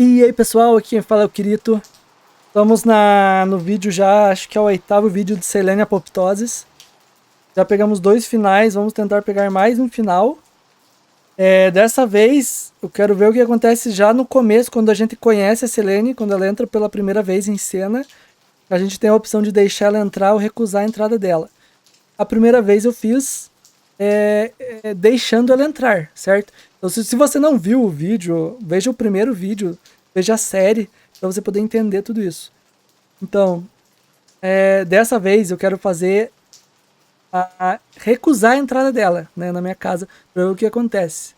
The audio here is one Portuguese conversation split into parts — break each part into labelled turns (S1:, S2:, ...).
S1: E aí pessoal, aqui quem fala é o Kirito. Estamos no vídeo já, acho que é o 8º vídeo de Selene Apoptosis. Já pegamos 2 finais, vamos tentar pegar mais um final. Dessa vez, eu quero ver o que acontece já no começo, quando a gente conhece a Selene, quando ela entra pela primeira vez em cena. A gente tem a opção de deixar ela entrar ou recusar a entrada dela. A primeira vez eu fiz deixando ela entrar, certo? Então se você não viu o vídeo, veja o primeiro vídeo, veja a série, para você poder entender tudo isso. Então, dessa vez eu quero fazer recusar a entrada dela, né, na minha casa, para ver o que acontece.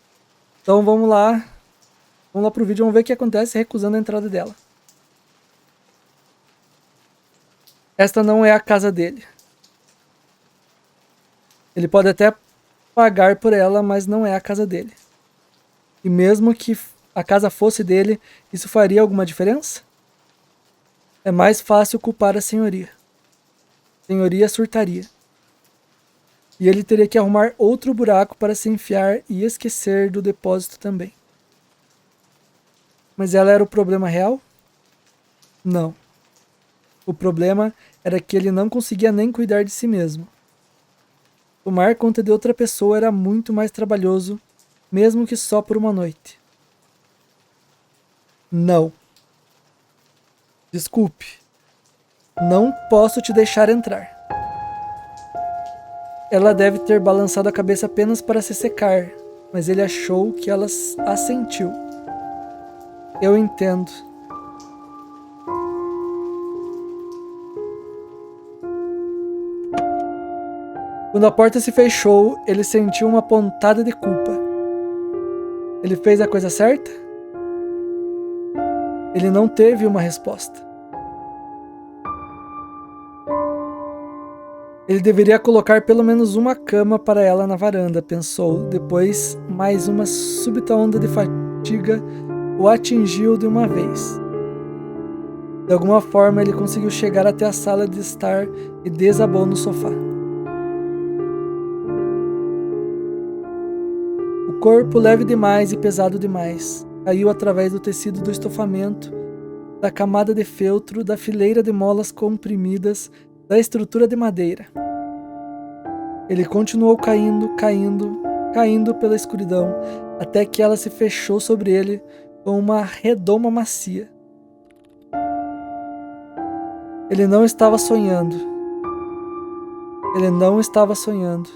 S1: Então vamos lá pro vídeo, vamos ver o que acontece recusando a entrada dela. Esta não é a casa dele. Ele pode até pagar por ela, mas não é a casa dele. E mesmo que a casa fosse dele, isso faria alguma diferença? É mais fácil culpar a senhoria. A senhoria surtaria. E ele teria que arrumar outro buraco para se enfiar e esquecer do depósito também. Mas ela era o problema real? Não. O problema era que ele não conseguia nem cuidar de si mesmo. Tomar conta de outra pessoa era muito mais trabalhoso, mesmo que só por uma noite. Não. Desculpe. Não posso te deixar entrar. Ela deve ter balançado a cabeça apenas para se secar, mas ele achou que ela assentiu. Eu entendo. Quando a porta se fechou, ele sentiu uma pontada de culpa. Ele fez a coisa certa? Ele não teve uma resposta. Ele deveria colocar pelo menos uma cama para ela na varanda, pensou. Depois, mais uma súbita onda de fadiga o atingiu de uma vez. De alguma forma, ele conseguiu chegar até a sala de estar e desabou no sofá. O corpo leve demais e pesado demais caiu através do tecido do estofamento, da camada de feltro, da fileira de molas comprimidas, da estrutura de madeira. Ele continuou caindo pela escuridão, até que ela se fechou sobre ele com uma redoma macia. Ele não estava sonhando. Ele não estava sonhando.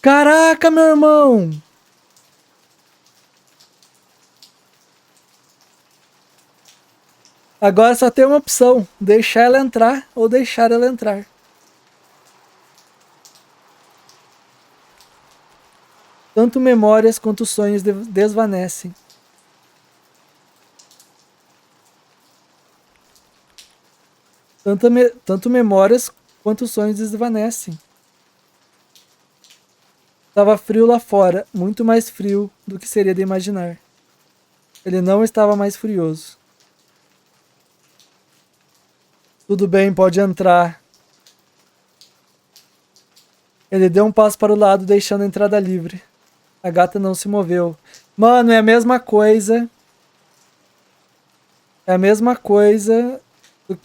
S1: Caraca, meu irmão! Agora só tem uma opção, deixar ela entrar ou deixar ela entrar. Tanto memórias quanto sonhos desvanecem. Tanto memórias quanto sonhos desvanecem. Estava frio lá fora, muito mais frio do que seria de imaginar. Ele não estava mais furioso. Tudo bem, pode entrar. Ele deu um passo para o lado, deixando a entrada livre. A gata não se moveu. Mano, é a mesma coisa. É a mesma coisa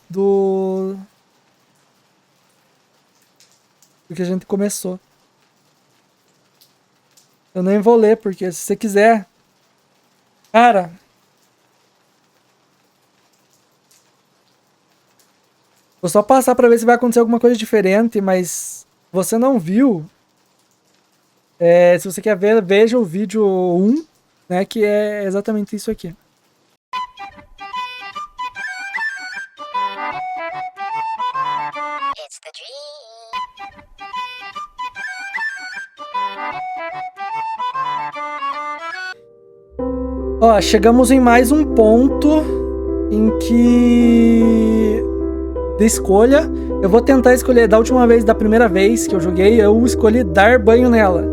S1: do que a gente começou. Eu nem vou ler, porque se você quiser... Cara... Vou só passar pra ver se vai acontecer alguma coisa diferente, mas... Você não viu... se você quer ver, veja o vídeo 1, né? Que é exatamente isso aqui. It's the dream. Ó, chegamos em mais um ponto em que... de escolha. Eu vou tentar escolher. Da última vez, da primeira vez que eu joguei, eu escolhi dar banho nela.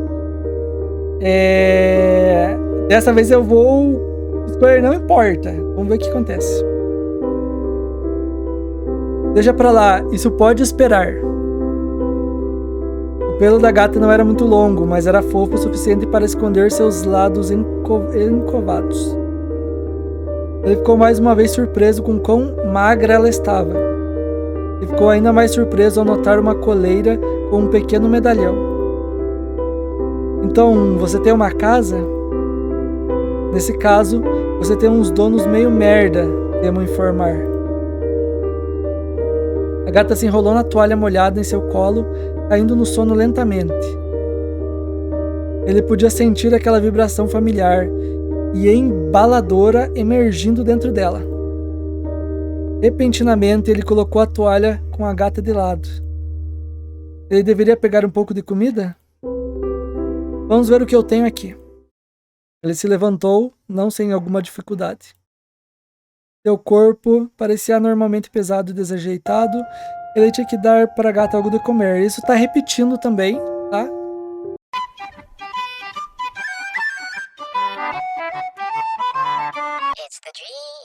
S1: Dessa vez eu vou escolher, não importa. Vamos ver o que acontece. Deixa pra lá, isso pode esperar. O O pelo da gata não era muito longo, mas era fofo o suficiente para esconder seus lados encovados. Ele ficou mais uma vez surpreso com quão magra ela estava. E ficou ainda mais surpreso ao notar uma coleira com um pequeno medalhão. Então, você tem uma casa? Nesse caso, você tem uns donos meio merda, temo informar. A gata se enrolou na toalha molhada em seu colo, caindo no sono lentamente. Ele podia sentir aquela vibração familiar e embaladora emergindo dentro dela. Repentinamente, ele colocou a toalha com a gata de lado. Ele deveria pegar um pouco de comida? Vamos ver o que eu tenho aqui. Ele se levantou, não sem alguma dificuldade. Seu corpo parecia anormalmente pesado e desajeitado. Ele tinha que dar para a gata algo de comer. Isso tá repetindo também, tá? It's the dream.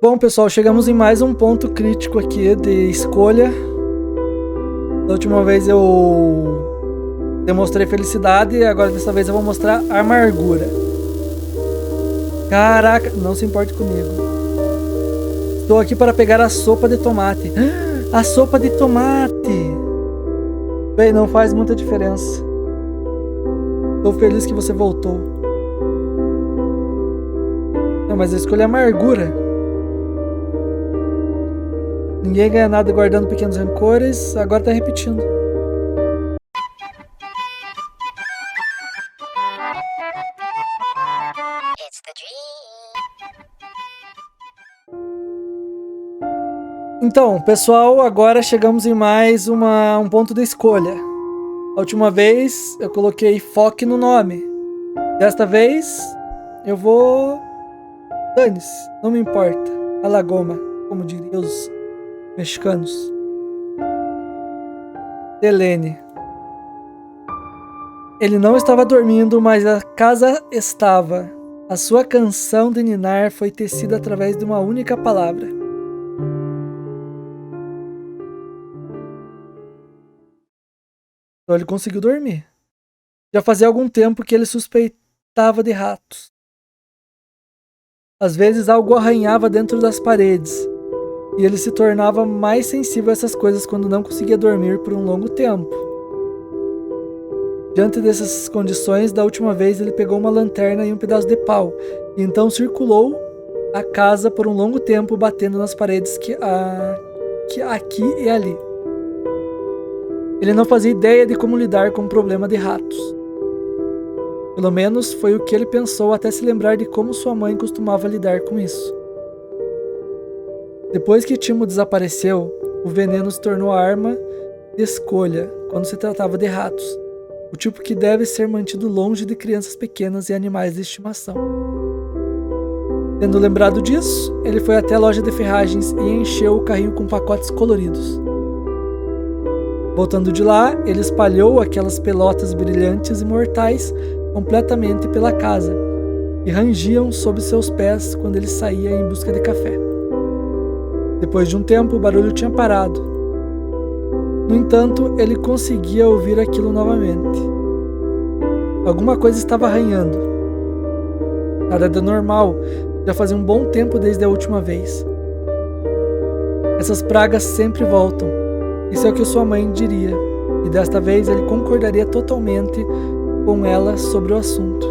S1: Bom, pessoal, chegamos em mais um ponto crítico aqui de escolha. Da última vez eu demonstrei felicidade e agora dessa vez eu vou mostrar amargura. Caraca, não se importe comigo. Estou aqui para pegar a sopa de tomate. A sopa de tomate! Bem, não faz muita diferença. Estou feliz que você voltou. Não, mas eu escolhi amargura. Ninguém ganha nada guardando pequenos rancores, agora tá repetindo. It's the dream. Então, pessoal, agora chegamos em mais um ponto de escolha. A última vez eu coloquei foque no nome. Desta vez eu vou... dane-se, não me importa. A lagoma, como diriam os mexicanos. Selene. Ele não estava dormindo, mas a casa estava. A sua canção de ninar foi tecida através de uma única palavra. Então ele conseguiu dormir. Já fazia algum tempo que ele suspeitava de ratos. Às vezes algo arranhava dentro das paredes. E ele se tornava mais sensível a essas coisas quando não conseguia dormir por um longo tempo. Diante dessas condições, da última vez ele pegou uma lanterna e um pedaço de pau, e então circulou a casa por um longo tempo, batendo nas paredes que aqui e ali. Ele não fazia ideia de como lidar com o problema de ratos. Pelo menos foi o que ele pensou até se lembrar de como sua mãe costumava lidar com isso. Depois que Timo desapareceu, o veneno se tornou a arma de escolha quando se tratava de ratos, o tipo que deve ser mantido longe de crianças pequenas e animais de estimação. Tendo lembrado disso, ele foi até a loja de ferragens e encheu o carrinho com pacotes coloridos. Voltando de lá, ele espalhou aquelas pelotas brilhantes e mortais completamente pela casa, e rangiam sob seus pés quando ele saía em busca de café. Depois de um tempo, o barulho tinha parado. No entanto, ele conseguia ouvir aquilo novamente. Alguma coisa estava arranhando. Nada de normal, já fazia um bom tempo desde a última vez. Essas pragas sempre voltam. Isso é o que sua mãe diria, e desta vez ele concordaria totalmente com ela sobre o assunto.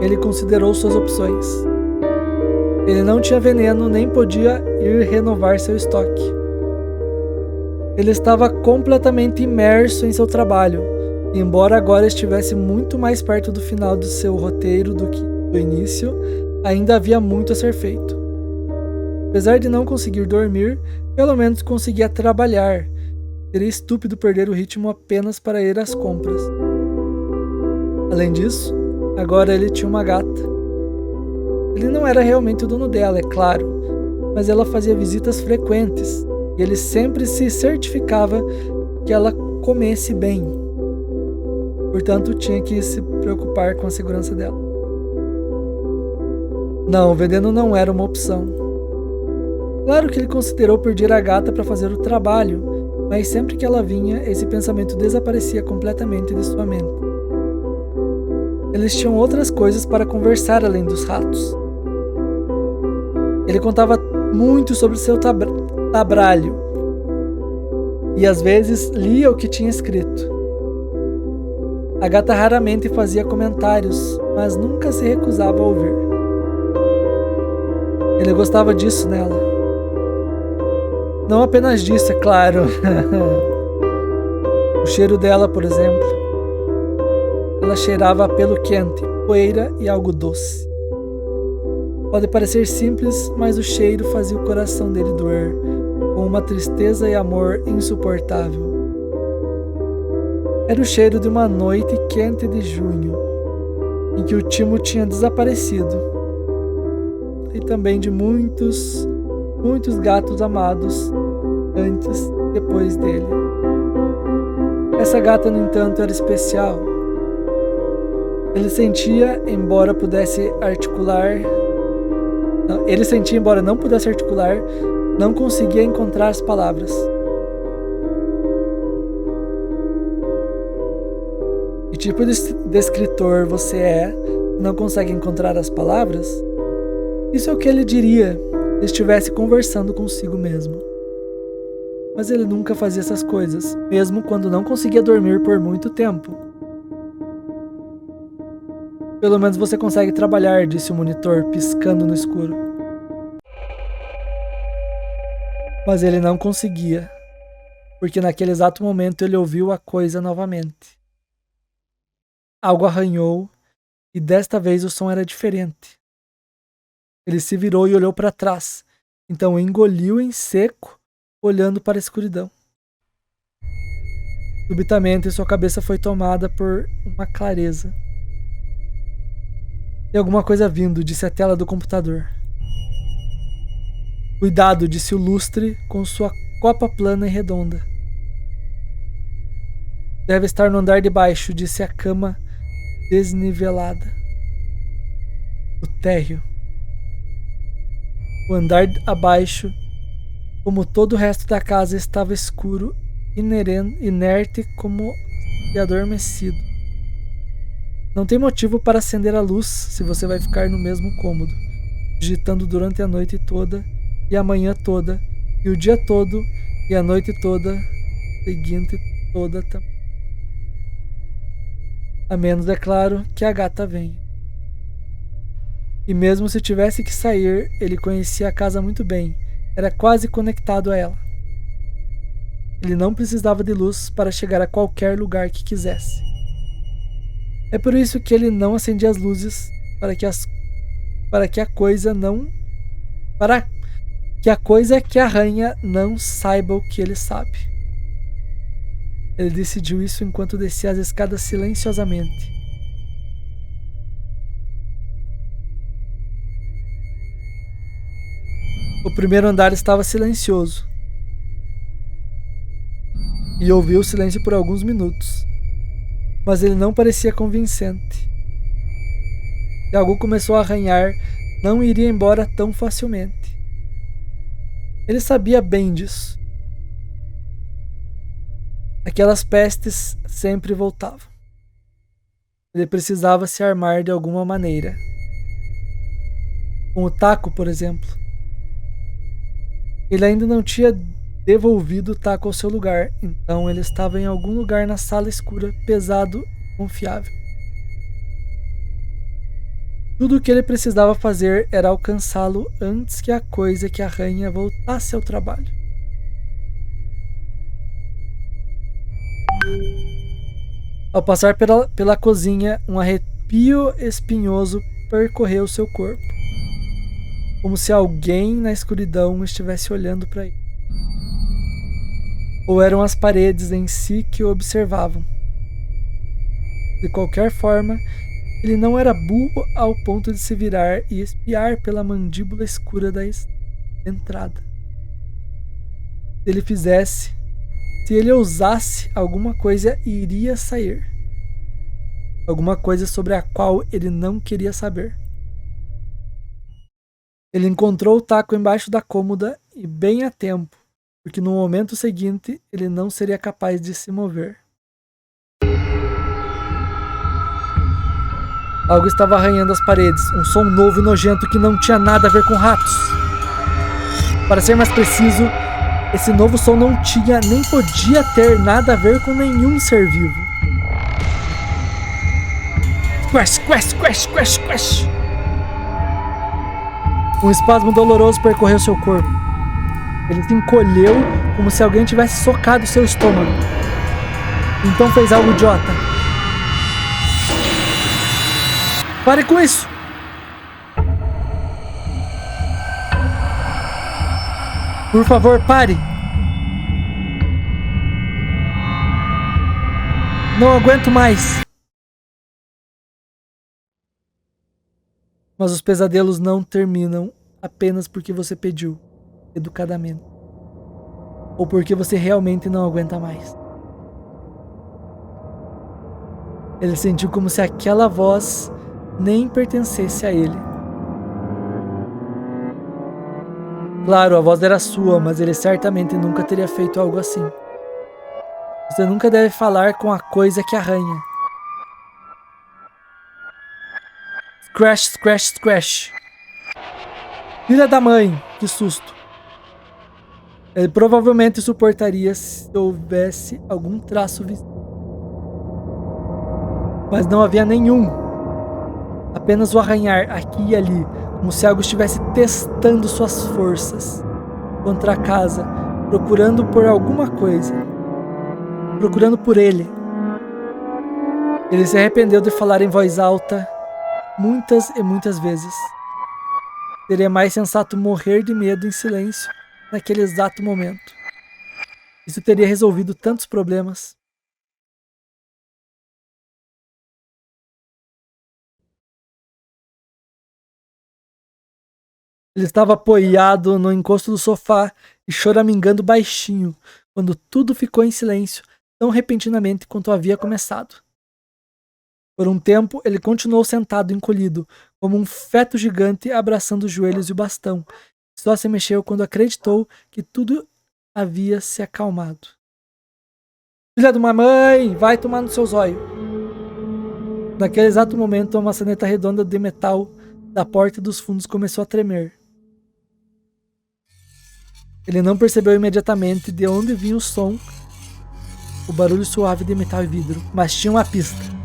S1: Ele considerou suas opções. Ele não tinha veneno nem podia ir renovar seu estoque. Ele estava completamente imerso em seu trabalho, e embora agora estivesse muito mais perto do final do seu roteiro do que do início, ainda havia muito a ser feito. Apesar de não conseguir dormir, pelo menos conseguia trabalhar. Seria estúpido perder o ritmo apenas para ir às compras. Além disso, agora ele tinha uma gata. Ele não era realmente o dono dela, é claro, mas ela fazia visitas frequentes e ele sempre se certificava que ela comesse bem. Portanto, tinha que se preocupar com a segurança dela. Não, o veneno não era uma opção. Claro que ele considerou perder a gata para fazer o trabalho, mas sempre que ela vinha, esse pensamento desaparecia completamente de sua mente. Eles tinham outras coisas para conversar além dos ratos. Ele contava muito sobre seu trabalho e às vezes lia o que tinha escrito. A gata raramente fazia comentários, mas nunca se recusava a ouvir. Ele gostava disso nela. Não apenas disso, é claro. O cheiro dela, por exemplo. Ela cheirava a pelo quente, poeira e algo doce. Pode parecer simples, mas o cheiro fazia o coração dele doer, com uma tristeza e amor insuportável. Era o cheiro de uma noite quente de junho, em que o Timo tinha desaparecido, e também de muitos gatos amados antes e depois dele. Essa gata, no entanto, era especial. Ele sentia, embora não pudesse articular, não conseguia encontrar as palavras. Que tipo de escritor você é, não consegue encontrar as palavras? Isso é o que ele diria se estivesse conversando consigo mesmo. Mas ele nunca fazia essas coisas, mesmo quando não conseguia dormir por muito tempo. Pelo menos você consegue trabalhar, disse o monitor, piscando no escuro. Mas ele não conseguia, porque naquele exato momento ele ouviu a coisa novamente. Algo arranhou, e desta vez o som era diferente. Ele se virou e olhou para trás, então engoliu em seco, olhando para a escuridão. Subitamente sua cabeça foi tomada por uma clareza. Tem alguma coisa vindo, disse a tela do computador. Cuidado, disse o lustre com sua copa plana e redonda. Deve estar no andar de baixo, disse a cama desnivelada. O térreo. O andar abaixo, como todo o resto da casa, estava escuro, inerte como e adormecido. Não tem motivo para acender a luz se você vai ficar no mesmo cômodo, digitando durante a noite toda, e a manhã toda, e o dia todo, e a noite toda, seguinte toda também. A menos, é claro, que a gata venha. E mesmo se tivesse que sair, ele conhecia a casa muito bem, era quase conectado a ela. Ele não precisava de luz para chegar a qualquer lugar que quisesse. É por isso que ele não acendia as luzes, para que a coisa que arranha não saiba o que ele sabe. Ele decidiu isso enquanto descia as escadas silenciosamente. O primeiro andar estava silencioso. E ouviu o silêncio por alguns minutos. Mas ele não parecia convincente. Se algo começou a arranhar, não iria embora tão facilmente. Ele sabia bem disso. Aquelas pestes sempre voltavam. Ele precisava se armar de alguma maneira. Com o taco, por exemplo. Ele ainda não tinha devolvido o taco ao seu lugar, então ele estava em algum lugar na sala escura, pesado e confiável. Tudo o que ele precisava fazer era alcançá-lo antes que a coisa que arranha voltasse ao trabalho. Ao passar pela cozinha, um arrepio espinhoso percorreu seu corpo, como se alguém na escuridão estivesse olhando para ele. Ou eram as paredes em si que o observavam. De qualquer forma, ele não era burro ao ponto de se virar e espiar pela mandíbula escura da entrada. Se ele fizesse, se ele ousasse, alguma coisa iria sair. Alguma coisa sobre a qual ele não queria saber. Ele encontrou o taco embaixo da cômoda e bem a tempo, porque no momento seguinte ele não seria capaz de se mover. Algo estava arranhando as paredes, um som novo e nojento que não tinha nada a ver com ratos. Para ser mais preciso, esse novo som não tinha nem podia ter nada a ver com nenhum ser vivo. Squash, squash, squash, squash, squash. Um espasmo doloroso percorreu seu corpo. Ele se encolheu como se alguém tivesse socado seu estômago. Então fez algo idiota. Pare com isso! Por favor, pare! Não aguento mais! Mas os pesadelos não terminam apenas porque você pediu, educadamente. Ou porque você realmente não aguenta mais. Ele sentiu como se aquela voz nem pertencesse a ele. Claro, a voz era sua, mas ele certamente nunca teria feito algo assim. Você nunca deve falar com a coisa que arranha. Scratch, scratch, scratch. Filha da mãe, que susto. Ele provavelmente suportaria se houvesse algum traço visível. Mas não havia nenhum. Apenas o arranhar aqui e ali, como se algo estivesse testando suas forças contra a casa, procurando por alguma coisa. Procurando por ele. Ele se arrependeu de falar em voz alta muitas e muitas vezes. Seria mais sensato morrer de medo em silêncio naquele exato momento. Isso teria resolvido tantos problemas. Ele estava apoiado no encosto do sofá e choramingando baixinho, quando tudo ficou em silêncio, tão repentinamente quanto havia começado. Por um tempo, ele continuou sentado encolhido, como um feto gigante abraçando os joelhos e o bastão. Só se mexeu quando acreditou que tudo havia se acalmado. Filha de uma mãe, vai tomar no seu zóio. Naquele exato momento, a maçaneta redonda de metal da porta dos fundos começou a tremer. Ele não percebeu imediatamente de onde vinha o som, o barulho suave de metal e vidro, mas tinha uma pista.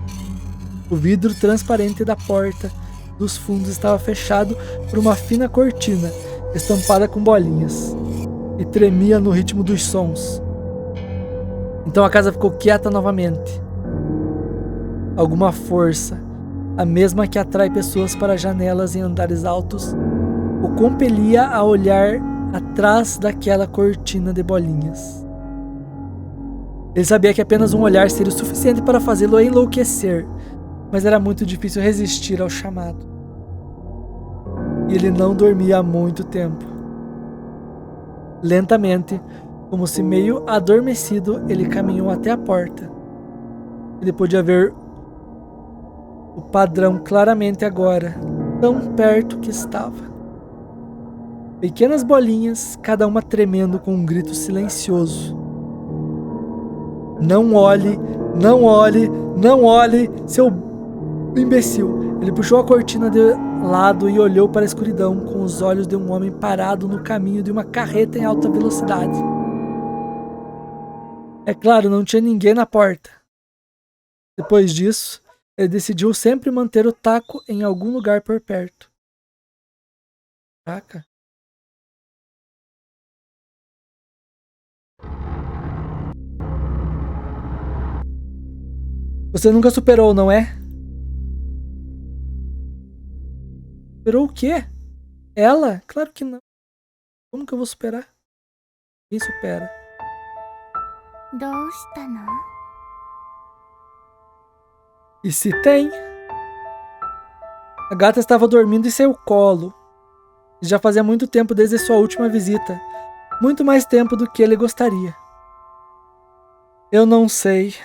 S1: O vidro transparente da porta dos fundos estava fechado por uma fina cortina, estampada com bolinhas, e tremia no ritmo dos sons. Então a casa ficou quieta novamente. Alguma força, a mesma que atrai pessoas para janelas em andares altos, o compelia a olhar atrás daquela cortina de bolinhas. Ele sabia que apenas um olhar seria o suficiente para fazê-lo enlouquecer, mas era muito difícil resistir ao chamado. E ele não dormia há muito tempo. Lentamente, como se meio adormecido, ele caminhou até a porta. Ele podia ver o padrão claramente agora, tão perto que estava. Pequenas bolinhas, cada uma tremendo com um grito silencioso. Não olhe, não olhe, não olhe, seu imbecil. Ele puxou a cortina de lado e olhou para a escuridão com os olhos de um homem parado no caminho de uma carreta em alta velocidade. É claro, não tinha ninguém na porta. Depois disso, ele decidiu sempre manter o taco em algum lugar por perto. Caraca. Você nunca superou, não é? Superou o quê? Ela? Claro que não. Como que eu vou superar? Quem supera? E se tem? A gata estava dormindo em seu colo. Já fazia muito tempo desde sua última visita. Muito mais tempo do que ele gostaria. Eu não sei.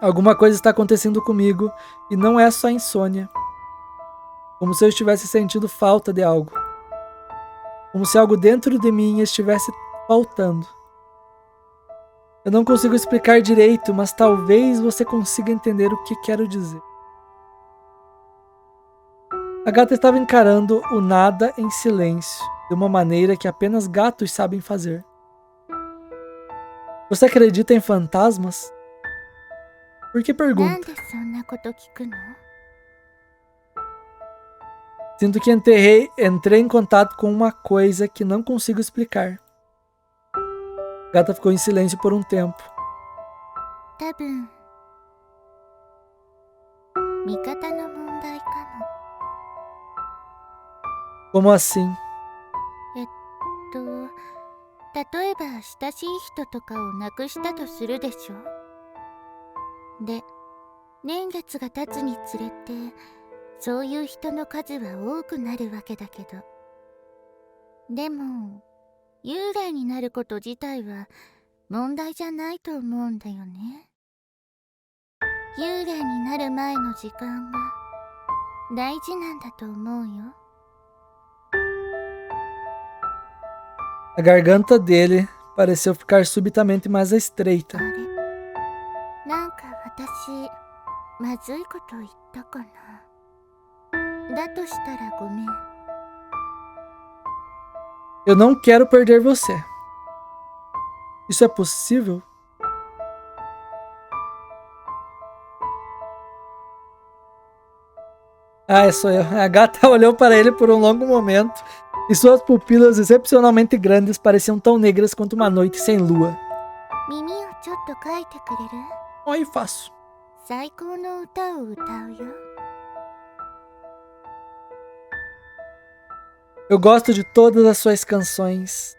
S1: Alguma coisa está acontecendo comigo e não é só insônia. Como se eu estivesse sentindo falta de algo. Como se algo dentro de mim estivesse faltando. Eu não consigo explicar direito, mas talvez você consiga entender o que quero dizer. A gata estava encarando o nada em silêncio, de uma maneira que apenas gatos sabem fazer. Você acredita em fantasmas? Por que pergunta? Sinto que entrei em contato com uma coisa que não consigo explicar. A gata ficou em silêncio por um tempo. Como assim?
S2: 例えば親しい人とかを亡くしたとするでしょ。で、年月が経つにつれて、そういう人の数は多くなるわけだけど。でも、幽霊になること自体は問題じゃないと思うんだよね。幽霊になる前の時間が大事なんだと思うよ。
S1: A garganta dele pareceu ficar subitamente mais estreita.
S2: なんか私、まずいこと言ったかな。だとしたらごめん。
S1: Eu não quero perder você. Isso é possível? É só eu. A gata olhou para ele por um longo momento e suas pupilas excepcionalmente grandes pareciam tão negras quanto uma noite sem lua. Aí faço. Eu gosto de todas as suas canções.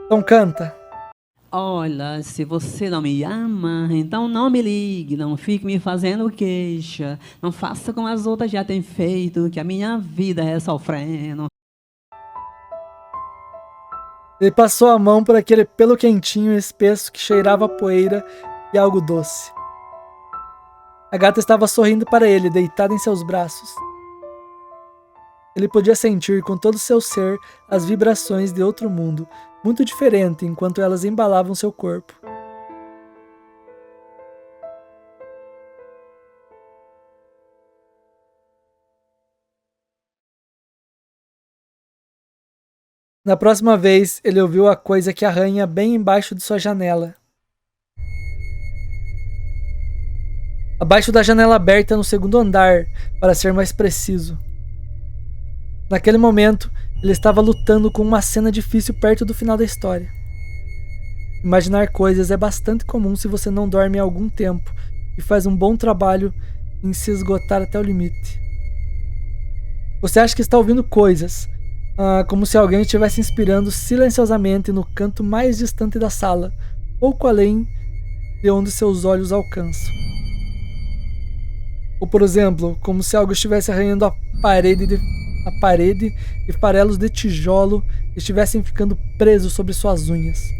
S1: Então canta.
S3: Olha, se você não me ama, então não me ligue, não fique me fazendo queixa. Não faça como as outras já têm feito, que a minha vida é sofrendo.
S1: Ele passou a mão por aquele pelo quentinho e espesso que cheirava a poeira e algo doce. A gata estava sorrindo para ele, deitada em seus braços. Ele podia sentir com todo o seu ser as vibrações de outro mundo, muito diferente, enquanto elas embalavam seu corpo. Na próxima vez, ele ouviu a coisa que arranha bem embaixo de sua janela. Abaixo da janela aberta no segundo andar, para ser mais preciso. Naquele momento, ele estava lutando com uma cena difícil perto do final da história. Imaginar coisas é bastante comum se você não dorme há algum tempo e faz um bom trabalho em se esgotar até o limite. Você acha que está ouvindo coisas, como se alguém estivesse inspirando silenciosamente no canto mais distante da sala, pouco além de onde seus olhos alcançam. Ou, por exemplo, como se algo estivesse arranhando a parede e farelos de tijolo estivessem ficando presos sobre suas unhas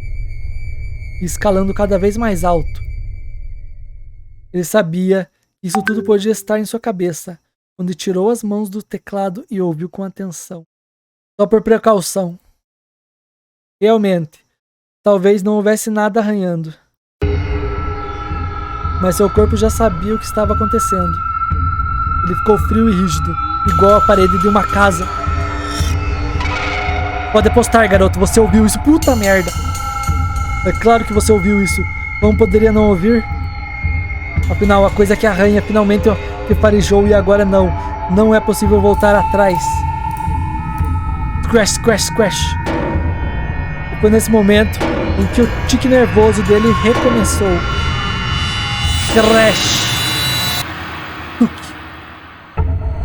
S1: e escalando cada vez mais alto. Ele sabia que isso tudo podia estar em sua cabeça quando tirou as mãos do teclado e ouviu com atenção. Só por precaução. Realmente, talvez não houvesse nada arranhando. Mas seu corpo já sabia o que estava acontecendo. Ele ficou frio e rígido, igual a parede de uma casa. Pode apostar, garoto, você ouviu isso? Puta merda! É claro que você ouviu isso. Não poderia não ouvir? Afinal, a coisa que arranha finalmente te farejou e agora não. Não é possível voltar atrás. Crash, crash, crash. E foi nesse momento em que o tique nervoso dele recomeçou. Crash.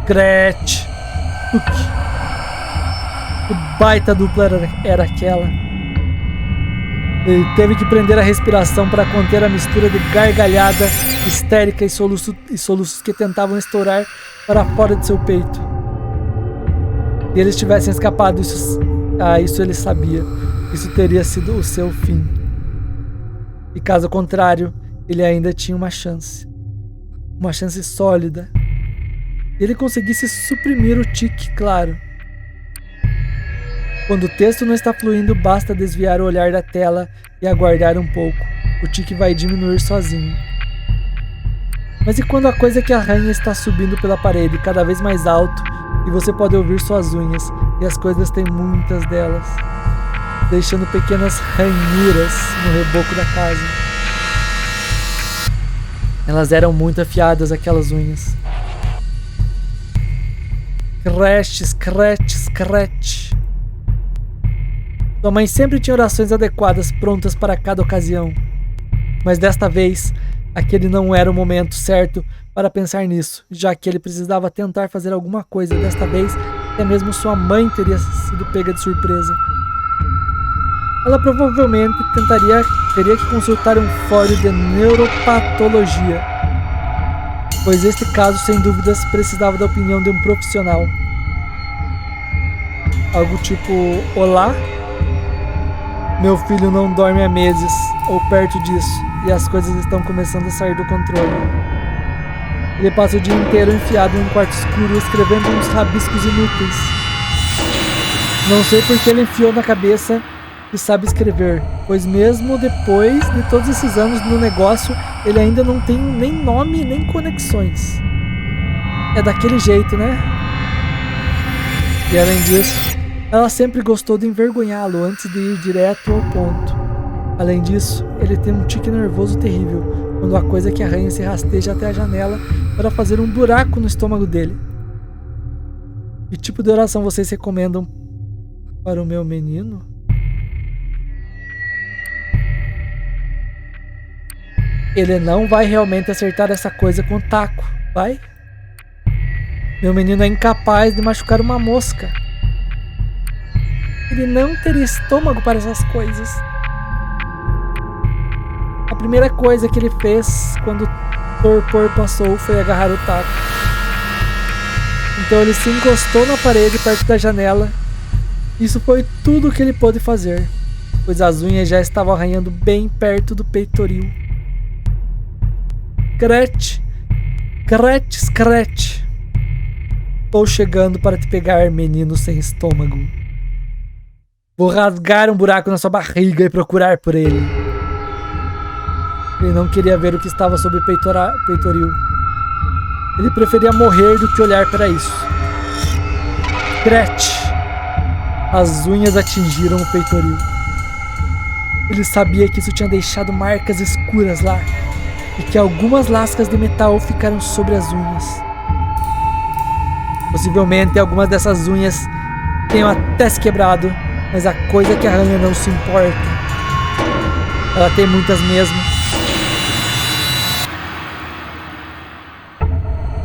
S1: Gretch. Que baita dupla era aquela. Ele teve que prender a respiração para conter a mistura de gargalhada histérica e soluços que tentavam estourar para fora de seu peito. Se eles tivessem escapado, isso ele sabia. Isso teria sido o seu fim. E caso contrário, ele ainda tinha uma chance. Uma chance sólida. Se ele conseguisse suprimir o tique, claro. Quando o texto não está fluindo, basta desviar o olhar da tela e aguardar um pouco. O tique vai diminuir sozinho. Mas e quando a coisa que arranha está subindo pela parede cada vez mais alto e você pode ouvir suas unhas, e as coisas têm muitas delas, deixando pequenas ranhuras no reboco da casa. Elas eram muito afiadas, aquelas unhas. Scratch, scratch, scratch. Sua mãe sempre tinha orações adequadas prontas para cada ocasião. Mas desta vez, aquele não era o momento certo para pensar nisso, já que ele precisava tentar fazer alguma coisa. Desta vez, até mesmo sua mãe teria sido pega de surpresa. Ela provavelmente teria que consultar um fórum de neuropatologia, pois este caso, sem dúvidas, precisava da opinião de um profissional. Algo tipo: olá, meu filho não dorme há meses, ou perto disso, e as coisas estão começando a sair do controle. Ele passa o dia inteiro enfiado em um quarto escuro, escrevendo uns rabiscos inúteis. Não sei por que ele enfiou na cabeça que sabe escrever, pois mesmo depois de todos esses anos no negócio, ele ainda não tem nem nome nem conexões. É daquele jeito, né? E além disso, ela sempre gostou de envergonhá-lo antes de ir direto ao ponto. Além disso, ele tem um tique nervoso terrível quando a coisa que arranha se rasteja até a janela para fazer um buraco no estômago dele. Que tipo de oração vocês recomendam para o meu menino? Ele não vai realmente acertar essa coisa com o taco, vai? Meu menino é incapaz de machucar uma mosca. Ele não teria estômago para essas coisas. A primeira coisa que ele fez quando o torpor passou foi agarrar o taco. Então ele se encostou na parede perto da janela. Isso foi tudo o que ele pôde fazer, pois as unhas já estavam arranhando bem perto do peitoril. Scratch, scratch, scratch. Estou chegando para te pegar, menino sem estômago. Vou rasgar um buraco na sua barriga e procurar por ele. Ele não queria ver o que estava sob o peitoril. Ele preferia morrer do que olhar para isso. Scratch. As unhas atingiram o peitoril. Ele sabia que isso tinha deixado marcas escuras lá, e que algumas lascas de metal ficaram sobre as unhas. Possivelmente algumas dessas unhas tenham até se quebrado, mas a coisa que arranha não se importa. Ela tem muitas mesmo.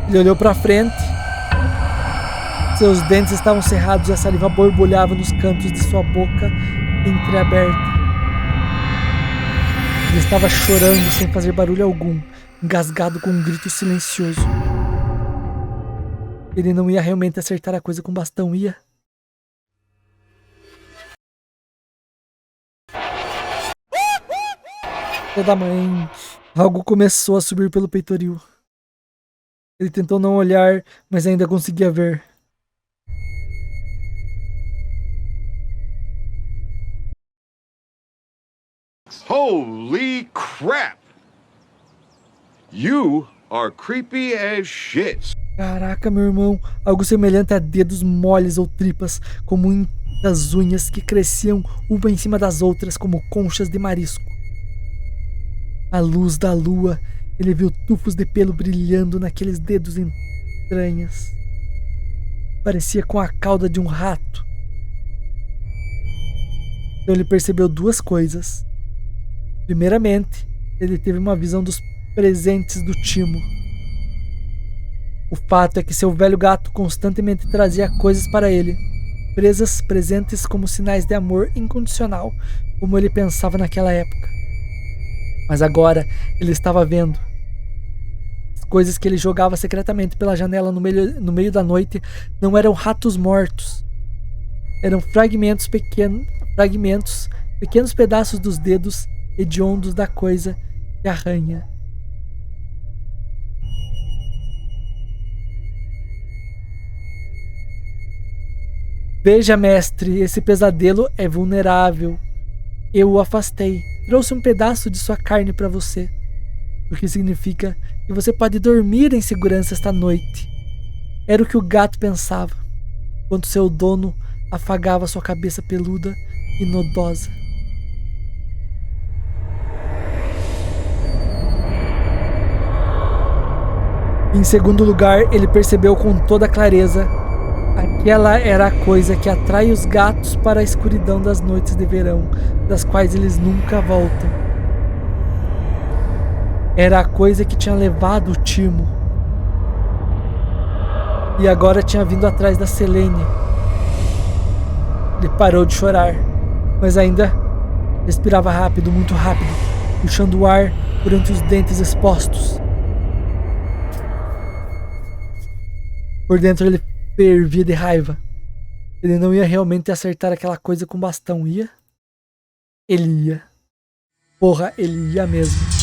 S1: Ele olhou para frente. Seus dentes estavam cerrados e a saliva borbulhava nos cantos de sua boca entreaberta. Ele estava chorando sem fazer barulho algum, engasgado com um grito silencioso. Ele não ia realmente acertar a coisa com bastão, ia? Toda mãe, algo começou a subir pelo peitoril. Ele tentou não olhar, mas ainda conseguia ver.
S4: Holy crap! You are creepy as shit.
S1: Caraca, meu irmão, algo semelhante a dedos moles ou tripas, com muitas unhas que cresciam uma em cima das outras como conchas de marisco. À luz da lua, ele viu tufos de pelo brilhando naqueles dedos estranhas. Parecia com a cauda de um rato. Então ele percebeu duas coisas. Primeiramente, ele teve uma visão dos presentes do Timo. O fato é que seu velho gato constantemente trazia coisas para ele. presentes como sinais de amor incondicional, como ele pensava naquela época. Mas agora ele estava vendo. As coisas que ele jogava secretamente pela janela no meio da noite não eram ratos mortos. Eram fragmentos, pequenos pedaços dos dedos hediondos da coisa que arranha. Veja, mestre, esse pesadelo é vulnerável. Eu o afastei. Trouxe um pedaço de sua carne para você. O que significa que você pode dormir em segurança esta noite. Era o que o gato pensava, enquanto seu dono afagava sua cabeça peluda e nodosa. Em segundo lugar, ele percebeu com toda clareza: aquela era a coisa que atrai os gatos para a escuridão das noites de verão, das quais eles nunca voltam. Era a coisa que tinha levado o Timo. E agora tinha vindo atrás da Selene. Ele parou de chorar, mas ainda respirava rápido, muito rápido, puxando o ar por entre os dentes expostos. Por dentro ele fervia de raiva. Ele não ia realmente acertar aquela coisa com bastão, ia? Ele ia. Porra, ele ia mesmo.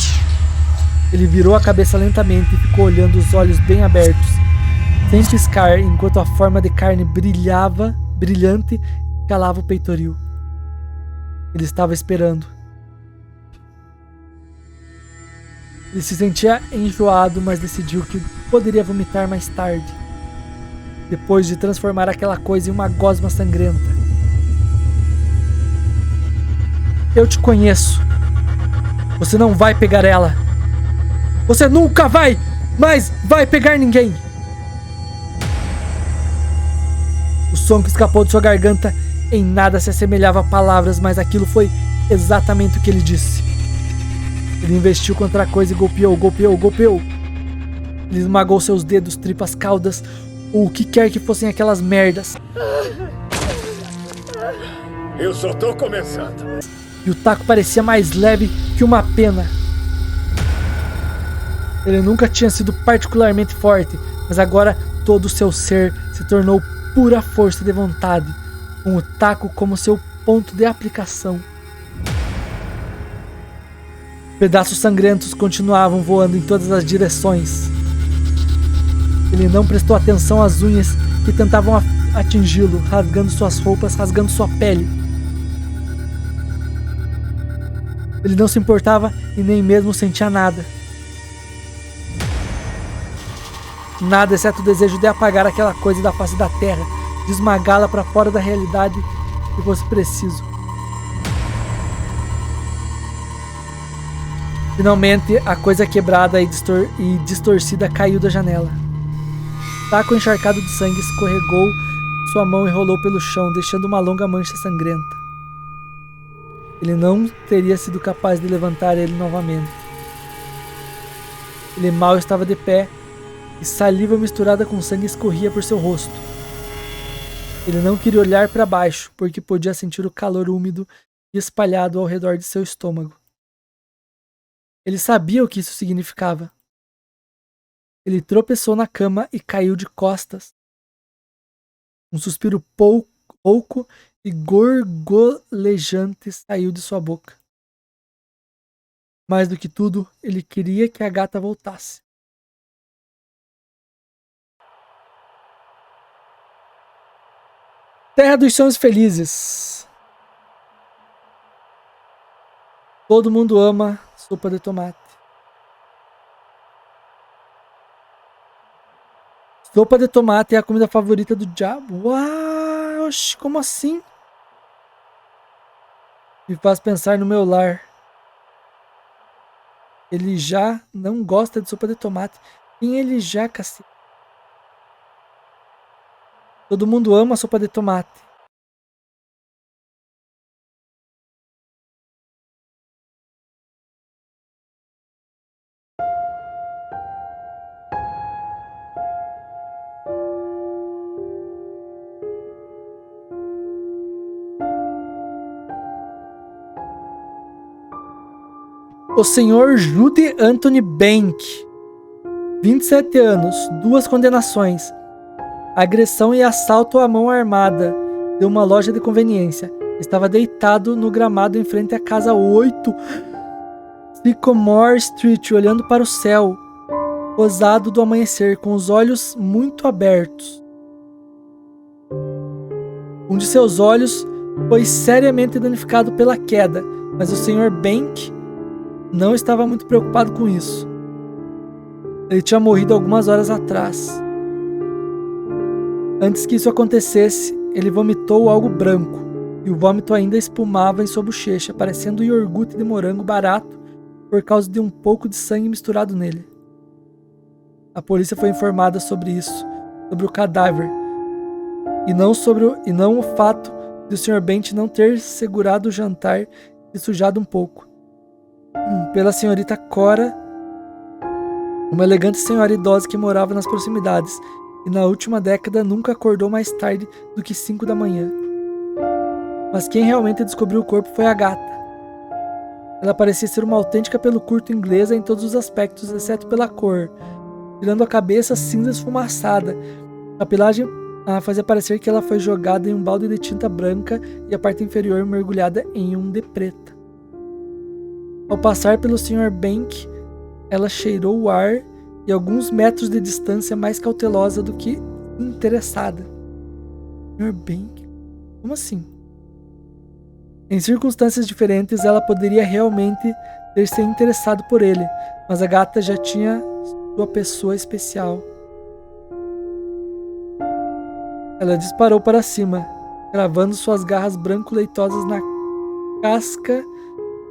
S1: Ele virou a cabeça lentamente e ficou olhando, os olhos bem abertos, sem piscar, enquanto a forma de carne brilhante, calava o peitoril. Ele estava esperando. Ele se sentia enjoado, mas decidiu que poderia vomitar mais tarde, depois de transformar aquela coisa em uma gosma sangrenta. Eu te conheço. Você não vai pegar ela. Você nunca vai pegar ninguém. O som que escapou de sua garganta em nada se assemelhava a palavras, mas aquilo foi exatamente o que ele disse. Ele investiu contra a coisa e golpeou. Ele esmagou seus dedos, tripas, caudas, ou o que quer que fossem aquelas merdas.
S5: Eu só tô começando.
S1: E o taco parecia mais leve que uma pena. Ele nunca tinha sido particularmente forte, mas agora todo o seu ser se tornou pura força de vontade, com o taco como seu ponto de aplicação. Pedaços sangrentos continuavam voando em todas as direções. Ele não prestou atenção às unhas que tentavam atingi-lo, rasgando suas roupas, rasgando sua pele. Ele não se importava e nem mesmo sentia nada. Nada exceto o desejo de apagar aquela coisa da face da terra, de esmagá-la para fora da realidade se fosse preciso. Finalmente, a coisa quebrada e distorcida caiu da janela. O taco encharcado de sangue escorregou sua mão e rolou pelo chão, deixando uma longa mancha sangrenta. Ele não teria sido capaz de levantar ele novamente. Ele mal estava de pé e saliva misturada com sangue escorria por seu rosto. Ele não queria olhar para baixo, porque podia sentir o calor úmido e espalhado ao redor de seu estômago. Ele sabia o que isso significava. Ele tropeçou na cama e caiu de costas. Um suspiro pouco e gorgolejante saiu de sua boca. Mais do que tudo, ele queria que a gata voltasse. Terra dos Sonhos Felizes. Todo mundo ama sopa de tomate. Sopa de tomate é a comida favorita do diabo. Uau, oxi, como assim? Me faz pensar no meu lar. Ele já não gosta de sopa de tomate. Quem ele já, cacete? Todo mundo ama sopa de tomate. O senhor Jude Anthony Bank, 27 anos, 2 condenações. Agressão e assalto à mão armada de uma loja de conveniência. Estava deitado no gramado em frente à casa 8 Sycamore Street, olhando para o céu rosado do amanhecer, com os olhos muito abertos. Um de seus olhos foi seriamente danificado pela queda, mas o Sr. Bank não estava muito preocupado com isso. Ele tinha morrido algumas horas atrás. Antes que isso acontecesse, ele vomitou algo branco, e o vômito ainda espumava em sua bochecha, parecendo iogurte de morango barato por causa de um pouco de sangue misturado nele. A polícia foi informada sobre isso, sobre o cadáver, e não o fato de o Sr. Bank não ter segurado o jantar e sujado um pouco. Pela senhorita Cora, uma elegante senhora idosa que morava nas proximidades, e na última década nunca acordou mais tarde do que 5 da manhã. Mas quem realmente descobriu o corpo foi a gata. Ela parecia ser uma autêntica pelo curto inglesa em todos os aspectos, exceto pela cor, tirando a cabeça cinza esfumaçada. A pelagem fazia parecer que ela foi jogada em um balde de tinta branca e a parte inferior mergulhada em um de preta. Ao passar pelo Sr. Bank, ela cheirou o ar e alguns metros de distância, mais cautelosa do que interessada. Sr. Bank? Como assim? Em circunstâncias diferentes, ela poderia realmente ter se interessado por ele, mas a gata já tinha sua pessoa especial. Ela disparou para cima, cravando suas garras branco-leitosas na casca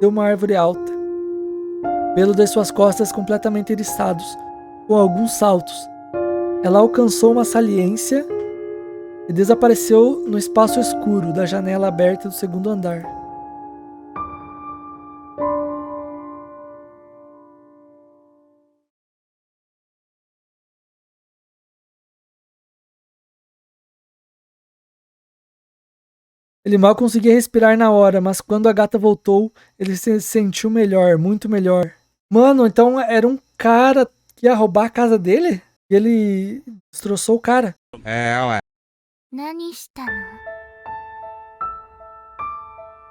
S1: de uma árvore alta. Pelo de suas costas completamente eriçados, com alguns saltos. Ela alcançou uma saliência e desapareceu no espaço escuro da janela aberta do segundo andar. Ele mal conseguia respirar na hora, mas quando a gata voltou, ele se sentiu melhor, muito melhor. Mano, então era um cara que ia roubar a casa dele? E ele destroçou o cara.
S4: Ué.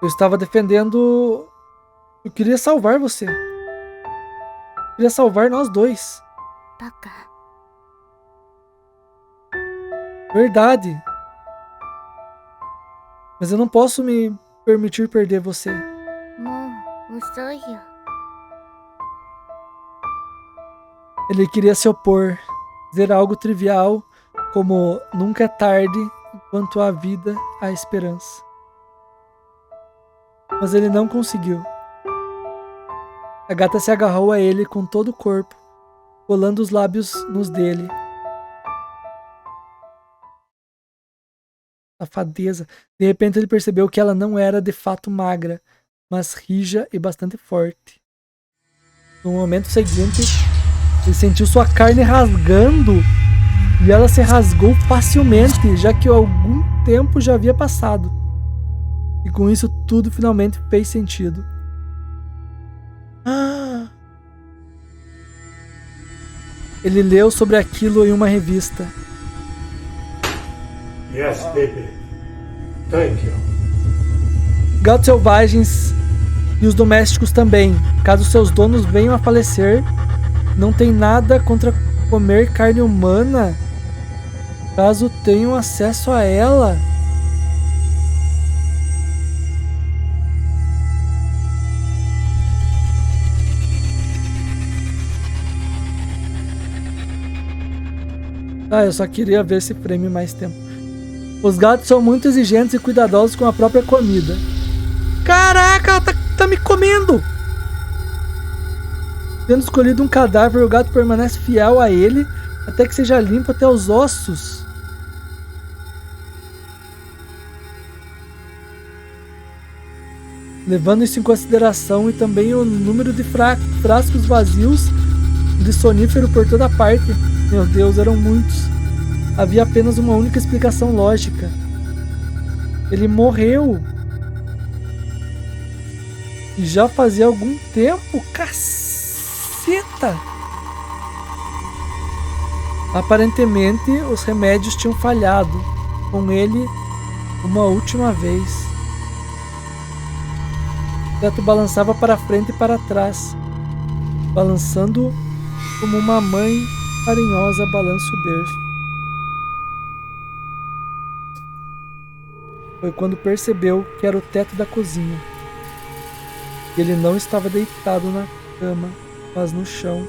S1: Eu estava defendendo... Eu queria salvar você. Eu queria salvar nós dois. Verdade. Mas eu não posso me permitir perder você. Ele queria se opor, dizer algo trivial, como nunca é tarde, enquanto há vida, há esperança. Mas ele não conseguiu. A gata se agarrou a ele com todo o corpo, colando os lábios nos dele. Safadeza. De repente ele percebeu que ela não era de fato magra, mas rija e bastante forte. No momento seguinte, ele sentiu sua carne rasgando e ela se rasgou facilmente, já que algum tempo já havia passado. E com isso tudo finalmente fez sentido. Ele leu sobre aquilo em uma revista.
S5: Yes, baby. Thank you.
S1: Gatos selvagens e os domésticos também, caso seus donos venham a falecer, não tem nada contra comer carne humana, caso tenham acesso a ela. Eu só queria ver esse frame mais tempo. Os gatos são muito exigentes e cuidadosos com a própria comida. Caraca, ela tá me comendo! Tendo escolhido um cadáver, o gato permanece fiel a ele até que seja limpo até os ossos. Levando isso em consideração e também o número de frascos vazios de sonífero por toda parte. Meu Deus, eram muitos. Havia apenas uma única explicação lógica. Ele morreu. E já fazia algum tempo, caceta! Aparentemente, os remédios tinham falhado com ele uma última vez. O teto balançava para frente e para trás, balançando como uma mãe carinhosa balança o berço. Foi quando percebeu que era o teto da cozinha. Ele não estava deitado na cama, mas no chão.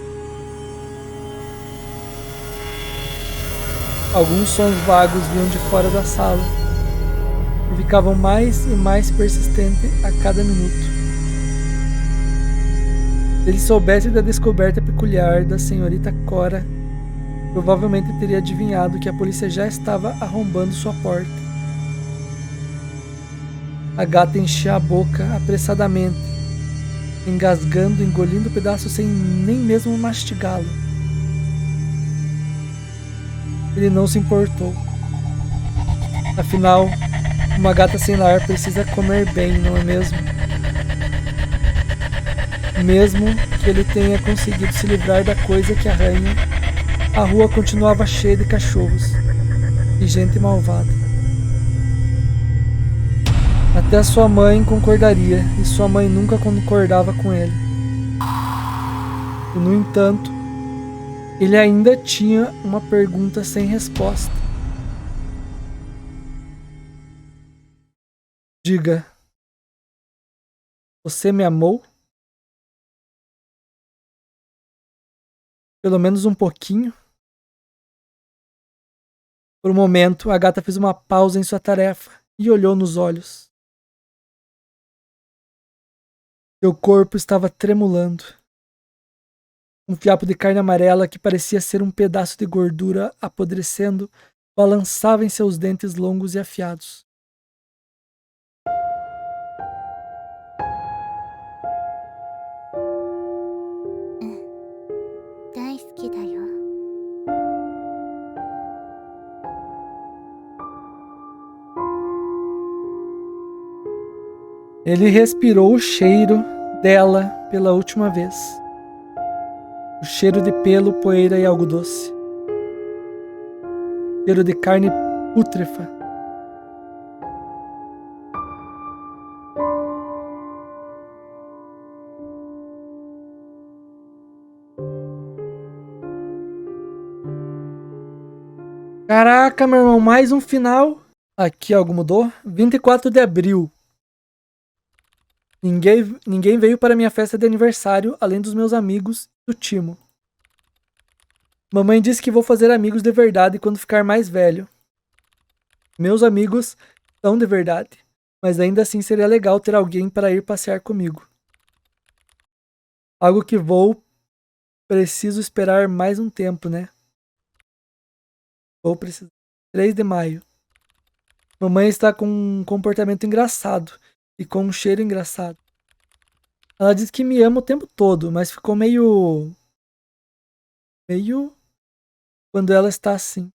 S1: Alguns sons vagos vinham de fora da sala e ficavam mais e mais persistentes a cada minuto. Se ele soubesse da descoberta peculiar da senhorita Cora, provavelmente teria adivinhado que a polícia já estava arrombando sua porta. A gata enchia a boca apressadamente, engasgando, engolindo o pedaço sem nem mesmo mastigá-lo. Ele não se importou. Afinal, uma gata sem lar precisa comer bem, não é mesmo? Mesmo que ele tenha conseguido se livrar da coisa que arranha, a rua continuava cheia de cachorros e gente malvada. Até sua mãe concordaria, e sua mãe nunca concordava com ele. E, no entanto, ele ainda tinha uma pergunta sem resposta. Diga, você me amou? Pelo menos um pouquinho? Por um momento, a gata fez uma pausa em sua tarefa e olhou nos olhos. Seu corpo estava tremulando. Um fiapo de carne amarela que parecia ser um pedaço de gordura apodrecendo balançava em seus dentes longos e afiados. Ele respirou o cheiro dela pela última vez. O cheiro de pelo, poeira e algo doce. Cheiro de carne pútrefa. Caraca, meu irmão, mais um final. Aqui algo mudou? 24 de abril. Ninguém veio para minha festa de aniversário, além dos meus amigos do Timo. Mamãe disse que vou fazer amigos de verdade quando ficar mais velho. Meus amigos são de verdade, mas ainda assim seria legal ter alguém para ir passear comigo. Algo que preciso esperar mais um tempo, né? Vou precisar. 3 de maio. Mamãe está com um comportamento engraçado e com um cheiro engraçado. Ela diz que me ama o tempo todo, mas ficou meio quando ela está assim.